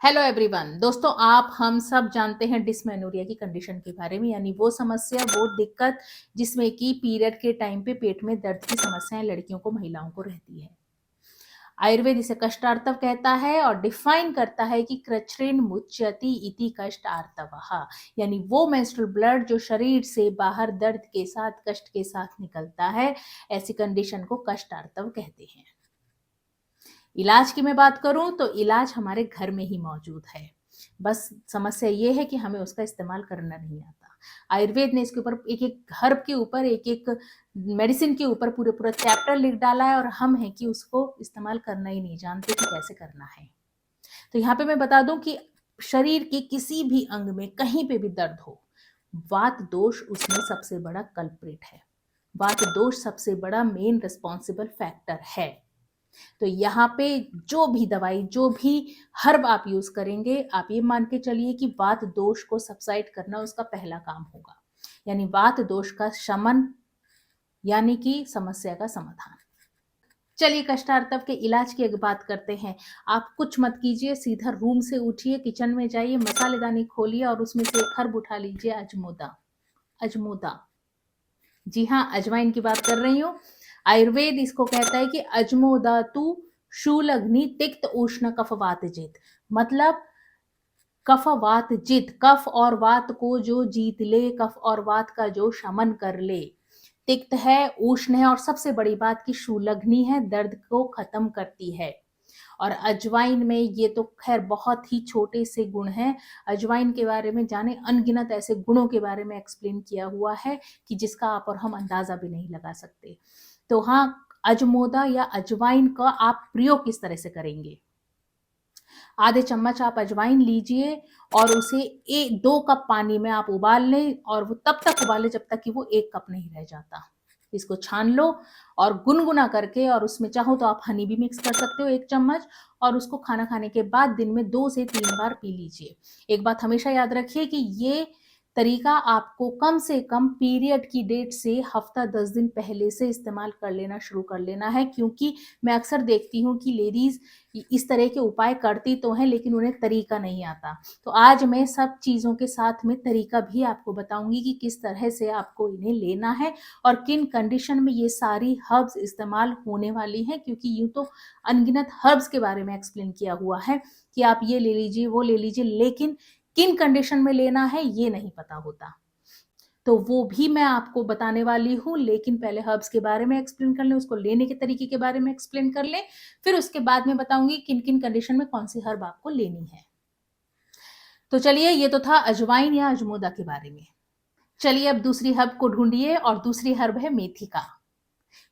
Hello everyone. दोस्तों, आप हम सब जानते हैं डिस्मेनोरिया की कंडीशन के बारे में, यानी वो समस्या, वो दिक्कत जिसमें कि पीरियड के टाइम पे पेट में दर्द की समस्याएं लड़कियों को, महिलाओं को रहती है। आयुर्वेद इसे कष्टार्तव कहता है और डिफाइन करता है कि कृच्छ्रेण मुच्यति इति कष्टार्तवः, यानी वो मेंस्ट्रुअल ब्लड जो शरीर से बाहर दर्द के साथ, कष्ट के साथ निकलता है, ऐसी कंडीशन को कष्टार्तव कहते हैं। इलाज की मैं बात करूं तो इलाज हमारे घर में ही मौजूद है, बस समस्या ये है कि हमें उसका इस्तेमाल करना नहीं आता। आयुर्वेद ने इसके ऊपर एक एक हर्ब के ऊपर, एक एक मेडिसिन के ऊपर पूरे पूरा चैप्टर लिख डाला है, और हम हैं कि उसको इस्तेमाल करना ही नहीं जानते कि कैसे करना है। तो यहाँ पे मैं बता दूं कि शरीर के किसी भी अंग में कहीं पे भी दर्द हो, वात दोष उसमें सबसे बड़ा कल्प्रिट है। वात दोष सबसे बड़ा मेन रिस्पॉन्सिबल फैक्टर है। तो यहाँ पे जो भी दवाई, जो भी हर्ब आप यूज करेंगे, आप ये मान के चलिए कि वात दोष को सबसाइड करना उसका पहला काम होगा, यानी वात दोष का शमन, यानी कि समस्या का समाधान। चलिए कष्टार्तव के इलाज की एक बात करते हैं। आप कुछ मत कीजिए, सीधा रूम से उठिए, किचन में जाइए, मसालेदानी खोलिए और उसमें से एक हर्ब उठा लीजिए, अजमोदा। अजमोदा, जी हाँ, अजवाइन की बात कर रही हूँ। आयुर्वेद इसको कहता है कि अजमोदातु शूलग्नि तिक्त उष्ण कफ वात जित, मतलब कफ वात जित, कफ और वात को जो जीत ले, कफ और वात का जो शमन कर ले। तिक्त है, उष्ण है, और सबसे बड़ी बात की शूलग्नि है, दर्द को खत्म करती है। और अजवाइन में ये तो खैर बहुत ही छोटे से गुण हैं। अजवाइन के बारे में जाने अनगिनत ऐसे गुणों के बारे में एक्सप्लेन किया हुआ है कि जिसका आप और हम अंदाजा भी नहीं लगा सकते। तो हाँ, अजमोदा या अजवाइन का आप प्रयोग किस तरह से करेंगे? आधे चम्मच आप अजवाइन लीजिए और उसे 2 कप पानी में आप उबाल लें, और वो तब तक उबालें जब तक कि वो 1 कप नहीं रह जाता। इसको छान लो और गुनगुना करके, और उसमें चाहो तो आप हनी भी मिक्स कर सकते हो 1 चम्मच, और उसको खाना खाने के बाद दिन में 2 से 3 बार पी लीजिए। एक बात हमेशा याद रखिए कि ये तरीका आपको कम से कम पीरियड की डेट से हफ्ता 10 दिन पहले से इस्तेमाल कर लेना शुरू कर लेना है, क्योंकि मैं अक्सर देखती हूँ कि लेडीज इस तरह के उपाय करती तो हैं लेकिन उन्हें तरीका नहीं आता। तो आज मैं सब चीज़ों के साथ में तरीका भी आपको बताऊंगी कि किस तरह से आपको इन्हें लेना है और किन कंडीशन में ये सारी हर्ब्स इस्तेमाल होने वाली हैं, क्योंकि यूं तो अनगिनत हर्ब्स के बारे में एक्सप्लेन किया हुआ है कि आप ये ले लीजिए, वो ले लीजिए, लेकिन किन कंडीशन में लेना है ये नहीं पता होता। तो वो भी मैं आपको बताने वाली हूँ, लेकिन पहले हर्ब्स के बारे में एक्सप्लेन कर लें, उसको लेने के तरीके के बारे में एक्सप्लेन कर लें, फिर उसके बाद में बताऊंगी किन किन कंडीशन में कौन सी हर्ब आपको लेनी है। तो चलिए, ये तो था अजवाइन या अजमोदा के बारे में। चलिए अब दूसरी हर्ब को ढूंढिए, और दूसरी हर्ब है मेथिका।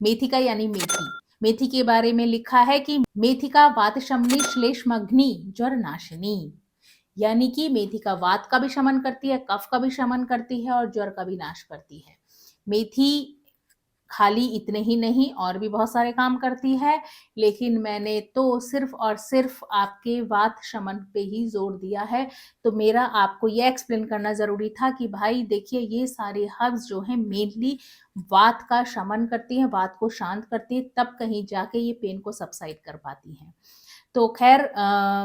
मेथिका यानी मेथी। मेथी के बारे में लिखा है कि मेथिका वातशमनी श्लेष्मग्नि ज्वर नाशिनी, यानी कि मेथी का वात का भी शमन करती है, कफ का भी शमन करती है और ज्वर का भी नाश करती है। मेथी खाली इतने ही नहीं, और भी बहुत सारे काम करती है, लेकिन मैंने तो सिर्फ और सिर्फ आपके वात शमन पे ही जोर दिया है। तो मेरा आपको यह एक्सप्लेन करना जरूरी था कि भाई देखिए, ये सारे हर्ब्स जो हैं मेनली वात का शमन करती हैं, वात को शांत करती है, तब कहीं जाके ये पेन को सबसाइड कर पाती हैं। तो खैर,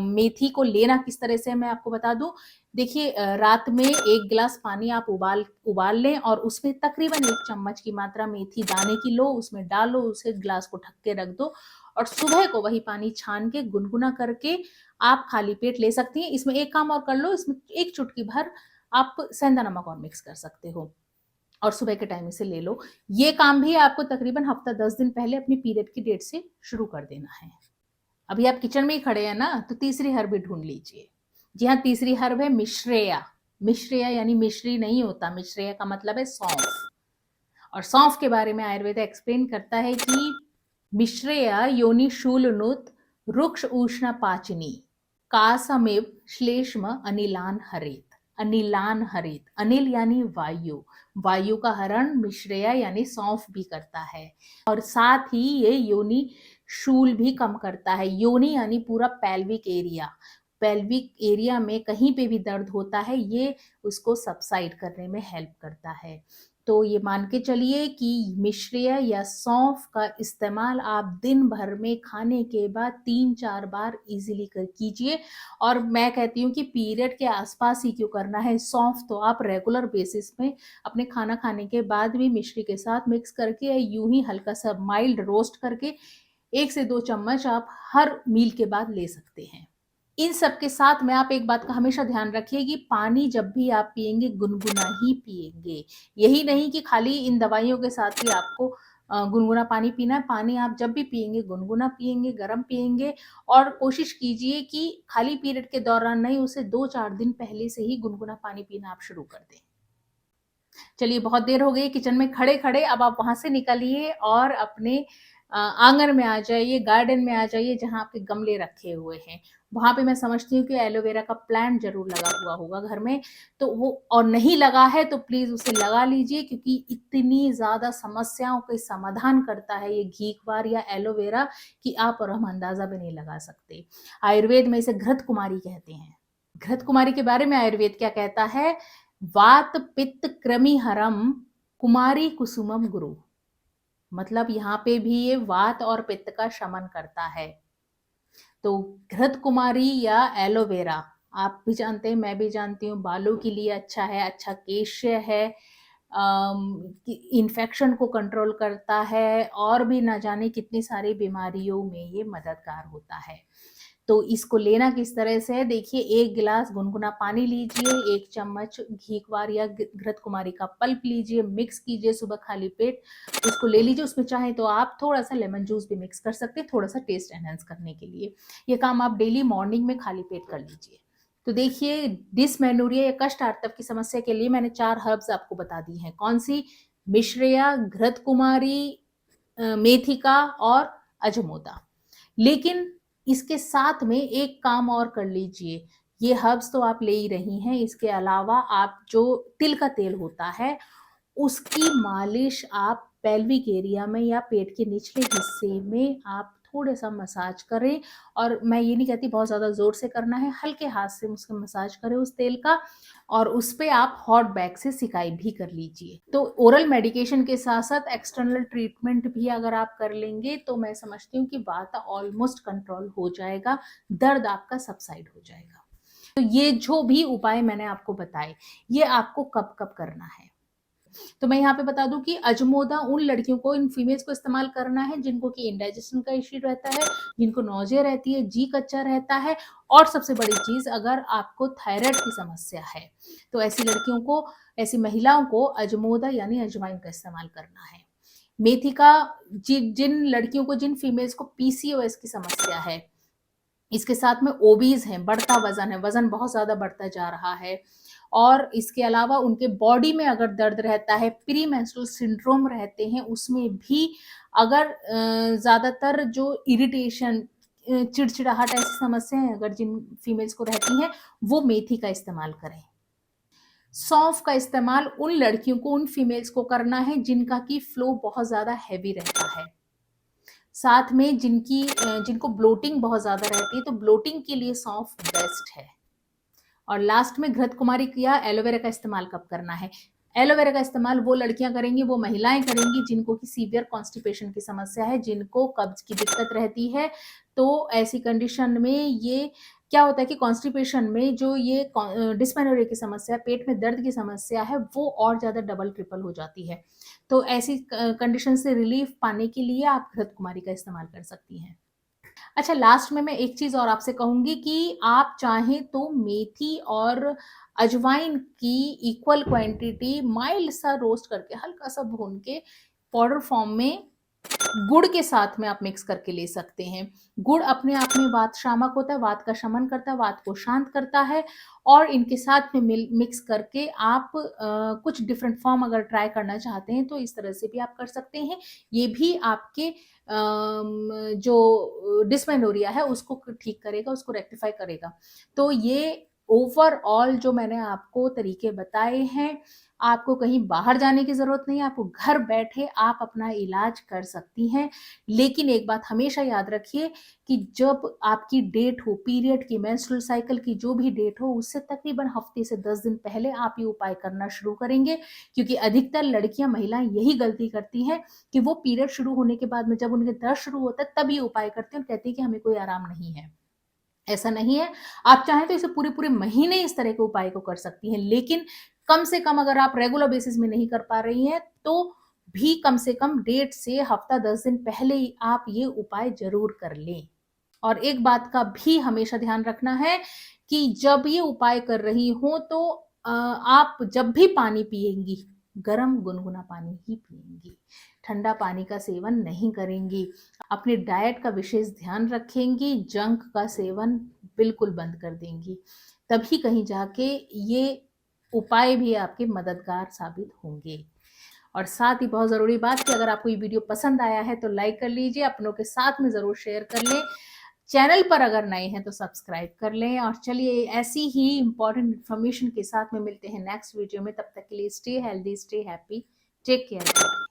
मेथी को लेना किस तरह से मैं आपको बता दूं। देखिए, रात में 1 गिलास पानी आप उबाल लें, और उसमें तकरीबन 1 चम्मच की मात्रा मेथी दाने की लो, उसमें डालो, उसे गिलास को ढक के रख दो, और सुबह को वही पानी छान के गुनगुना करके आप खाली पेट ले सकती हैं। इसमें एक काम और कर लो, इसमें 1 चुटकी भर आप सेंधा नमक और मिक्स कर सकते हो, और सुबह के टाइम इसे ले लो। ये काम भी आपको तकरीबन हफ्ता 10 दिन पहले अपनी पीरियड की डेट से शुरू कर देना है। अभी आप किचन में ही खड़े हैं ना, तो तीसरी हर्ब भी ढूंढ लीजिए। जी हाँ, तीसरी हर्ब है मिश्रेया। मिश्रेया यानी मिश्री नहीं होता, मिश्रेया का मतलब है सौंफ। और सौंफ के बारे में आयुर्वेद एक्सप्लेन करता है कि मिश्रेया योनि शूलनुत रुक्ष उष्ण पाचनी कासमेव श्लेष्म अनिलान हरेत। अनिलान हरेत, अनिल यानी वायु, वायु का हरण मिश्रेया यानी सौंफ भी करता है, और साथ ही ये योनि शूल भी कम करता है। योनि यानी पूरा पेल्विक एरिया, पेल्विक एरिया में कहीं पे भी दर्द होता है, ये उसको सबसाइड करने में हेल्प करता है। तो ये मान के चलिए कि मिश्रिया या सौंफ का इस्तेमाल आप दिन भर में खाने के बाद 3-4 बार इजीली कर कीजिए। और मैं कहती हूँ कि पीरियड के आसपास ही क्यों करना है, सौंफ तो आप रेगुलर बेसिस में अपने खाना खाने के बाद भी मिश्री के साथ मिक्स करके या यूं ही हल्का सा माइल्ड रोस्ट करके 1 से 2 चम्मच आप हर मील के बाद ले सकते हैं। इन सब के साथ में आप एक बात का हमेशा ध्यान रखिए कि पानी जब भी आप पिएंगे गुनगुना ही पिएंगे। यही नहीं कि खाली इन दवाइयों के साथ ही आपको गुनगुना पानी पीना है। पानी आप जब भी पिएंगे गुनगुना पिएंगे, गर्म पिएंगे। और कोशिश कीजिए कि खाली पीरियड के दौरान नहीं, उसे 2-4 दिन पहले से ही गुनगुना पानी पीना आप शुरू कर दें। चलिए, बहुत देर हो गई किचन में खड़े खड़े, अब आप वहां से निकलिए और अपने आंगन में आ जाइए, गार्डन में आ जाइए जहां आपके गमले रखे हुए हैं। वहां पे मैं समझती हूँ कि एलोवेरा का प्लांट जरूर लगा हुआ होगा घर में, तो वो और नहीं लगा है तो प्लीज उसे लगा लीजिए, क्योंकि इतनी ज्यादा समस्याओं के समाधान करता है ये घीकुआर या एलोवेरा कि आप और हम अंदाजा भी नहीं लगा सकते। आयुर्वेद में इसे घृत कुमारी कहते हैं। घृत कुमारी के बारे में आयुर्वेद क्या कहता है? वात पित्त कृमि हरम कुमारी कुसुमम गुरु। मतलब यहाँ पे भी ये वात और पित्त का शमन करता है। तो घृत कुमारी या एलोवेरा आप भी जानते हैं, मैं भी जानती हूँ, बालों के लिए अच्छा है, अच्छा केश है, इन्फेक्शन को कंट्रोल करता है, और भी ना जाने कितनी सारी बीमारियों में ये मददगार होता है। तो इसको लेना किस तरह से है, देखिए, 1 गिलास गुनगुना पानी लीजिए, 1 चम्मच घीकुआर या घृत कुमारी का पल्प लीजिए, मिक्स कीजिए सुबह खाली पेट, उसको ले लीजिए। उसमें चाहे तो आप थोड़ा सा लेमन जूस भी मिक्स कर सकते हैं, थोड़ा सा टेस्ट एनहेंस करने के लिए। ये काम आप डेली मॉर्निंग में खाली पेट कर लीजिए। तो देखिए, डिस्मेनोरिया या कष्ट आर्तव की समस्या के लिए मैंने 4 हर्ब्स आपको बता दी हैं। कौन सी? मिश्रिया, घृत कुमारी, मेथिका और अजमोदा। लेकिन इसके साथ में एक काम और कर लीजिए। ये हर्ब्स तो आप ले ही रही हैं, इसके अलावा आप जो तिल का तेल होता है उसकी मालिश आप पेल्विक एरिया में या पेट के निचले हिस्से में आप थोड़ा सा मसाज करें। और मैं ये नहीं कहती बहुत ज़्यादा ज़ोर से करना है, हल्के हाथ से उसका मसाज करें उस तेल का, और उस पर आप हॉट बैग से सिकाई भी कर लीजिए। तो ओरल मेडिकेशन के साथ साथ एक्सटर्नल ट्रीटमेंट भी अगर आप कर लेंगे तो मैं समझती हूँ कि वात ऑलमोस्ट कंट्रोल हो जाएगा, दर्द आपका सबसाइड हो जाएगा। तो ये जो भी उपाय मैंने आपको बताए, ये आपको कब कब करना है? तो मैं यहाँ पे बता दूं कि अजमोदा उन लड़कियों को, इन फीमेल्स को इस्तेमाल करना है जिनको कि इंडाइजेशन का इश्यू रहता है, जिनको नौजिया रहती है, जी कच्चा रहता है, और सबसे बड़ी चीज, अगर आपको थायराइड की समस्या है तो ऐसी लड़कियों को, ऐसी महिलाओं को अजमोदा यानी अजवाइन का इस्तेमाल करना है। मेथी का जिन लड़कियों को, जिन फीमेल्स को पीसीओएस की समस्या है, इसके साथ में ओबीज हैं, बढ़ता वजन है, वजन बहुत ज्यादा बढ़ता जा रहा है, और इसके अलावा उनके बॉडी में अगर दर्द रहता है, प्री मेंस्ट्रुअल सिंड्रोम रहते हैं, उसमें भी अगर ज्यादातर जो इरिटेशन, चिड़चिड़ाहट, ऐसी समस्याएं अगर जिन फीमेल्स को रहती हैं, वो मेथी का इस्तेमाल करें। सौंफ का इस्तेमाल उन लड़कियों को, उन फीमेल्स को करना है जिनका की फ्लो बहुत ज्यादा हैवी रहता है, साथ में जिनको ब्लोटिंग बहुत ज्यादा रहती है, तो ब्लोटिंग के लिए सौंफ बेस्ट है। और लास्ट में घृत कुमारी या एलोवेरा का इस्तेमाल कब करना है? एलोवेरा का इस्तेमाल वो लड़कियां करेंगी, वो महिलाएं करेंगी जिनको कि सीवियर कॉन्स्टिपेशन की समस्या है, जिनको कब्ज की दिक्कत रहती है। तो ऐसी कंडीशन में ये क्या होता है कि कॉन्स्टिपेशन में जो ये डिस्मेनोरिया की समस्या, पेट में दर्द की समस्या है, वो और ज्यादा डबल ट्रिपल हो जाती है। तो ऐसी कंडीशन से रिलीफ पाने के लिए आप घृत कुमारी का इस्तेमाल कर सकती हैं। अच्छा, लास्ट में मैं एक चीज और आपसे कहूंगी कि आप चाहें तो मेथी और अजवाइन की इक्वल क्वांटिटी माइल्ड सा रोस्ट करके, हल्का सा भून के पाउडर फॉर्म में गुड़ के साथ में आप मिक्स करके ले सकते हैं। गुड़ अपने आप में वात शामक होता है, वात का शमन करता है, वात को शांत करता है, और इनके साथ में मिक्स करके आप कुछ डिफरेंट फॉर्म अगर ट्राई करना चाहते हैं तो इस तरह से भी आप कर सकते हैं। ये भी आपके जो डिस्मेनोरिया है उसको ठीक करेगा, उसको रेक्टिफाई करेगा। तो ये ओवरऑल जो मैंने आपको तरीके बताए हैं, आपको कहीं बाहर जाने की ज़रूरत नहीं है, आपको घर बैठे आप अपना इलाज कर सकती हैं। लेकिन एक बात हमेशा याद रखिए कि जब आपकी डेट हो, पीरियड की, मेंस्ट्रुअल साइकिल की जो भी डेट हो, उससे तकरीबन हफ्ते से 10 दिन पहले आप ये उपाय करना शुरू करेंगे, क्योंकि अधिकतर लड़कियां, महिलाएं यही गलती करती हैं कि वो पीरियड शुरू होने के बाद में जब उनके दर्द शुरू होता है तब ये उपाय करती हैं और कहती है कि हमें कोई आराम नहीं है। ऐसा नहीं है। आप चाहें तो इसे पूरे-पूरे महीने इस तरह के उपाय को कर सकती हैं, लेकिन कम से कम अगर आप रेगुलर बेसिस में नहीं कर पा रही हैं, तो भी कम से कम डेट से हफ्ता 10 दिन पहले ही आप ये उपाय ज़रूर कर लें। और एक बात का भी हमेशा ध्यान रखना है कि जब ये उपाय कर रही हो तो आप जब भी पानी पिएँगी, गरम गुनगुना पानी ही पिएँगी, ठंडा पानी का सेवन नहीं करेंगी। अपनी डाइट का विशेष ध्यान रखेंगी, जंक का सेवन बिल्कुल बंद कर देंगी। तभी कहीं जाके ये उपाय भी आपके मददगार साबित होंगे। और साथ ही बहुत ज़रूरी बात कि अगर आपको ये वीडियो पसंद आया है तो लाइक कर लीजिए, अपनों के साथ में ज़रूर शेयर कर लें। चैनल पर अगर नए हैं तो सब्सक्राइब कर लें। और चलिए ऐसी ही इम्पोर्टेंट इन्फॉर्मेशन के साथ में मिलते हैं नेक्स्ट वीडियो में। तब तक के लिए stay healthy, stay happy, take care.